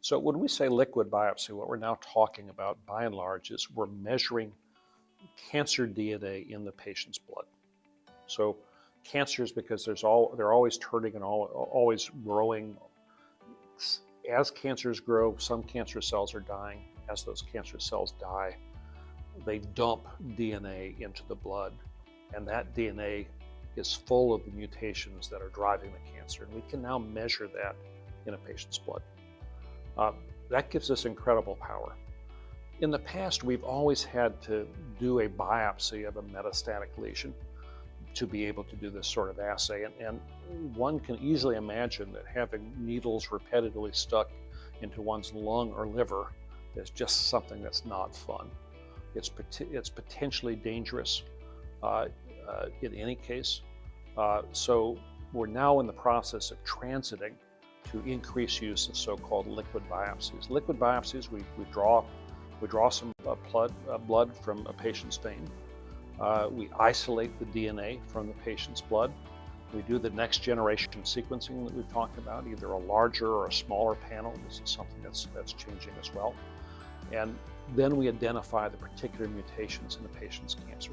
So when we say liquid biopsy, what we're now talking about by and large is we're measuring cancer DNA in the patient's blood. So cancers, because they're always turning and always growing. As cancers grow, some cancer cells are dying. As those cancer cells die, they dump DNA into the blood, and that DNA is full of the mutations that are driving the cancer. And we can now measure that in a patient's blood. That gives us incredible power. In the past, we've always had to do a biopsy of a metastatic lesion to be able to do this sort of assay. And one can easily imagine that having needles repetitively stuck into one's lung or liver is just something that's not fun. It's potentially dangerous in any case. So we're now in the process of transiting to increase use of so-called liquid biopsies. Liquid biopsies, we draw some blood from a patient's vein. We isolate the DNA from the patient's blood. We do the next generation sequencing that we've talked about, either a larger or a smaller panel. This is something that's changing as well. And then we identify the particular mutations in the patient's cancer.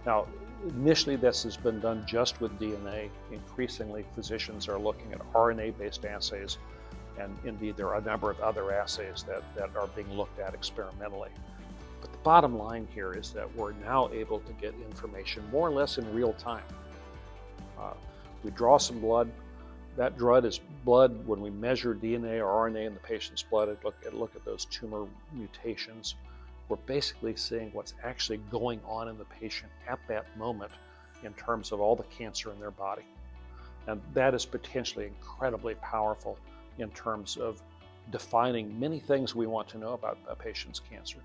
Now, initially this has been done just with DNA. Increasingly, physicians are looking at RNA-based assays, and indeed there are a number of other assays that are being looked at experimentally. But the bottom line here is that we're now able to get information more or less in real time. We draw some blood. That blood, when we measure DNA or RNA in the patient's blood and look at those tumor mutations, we're basically seeing what's actually going on in the patient at that moment in terms of all the cancer in their body. And that is potentially incredibly powerful in terms of defining many things we want to know about a patient's cancer.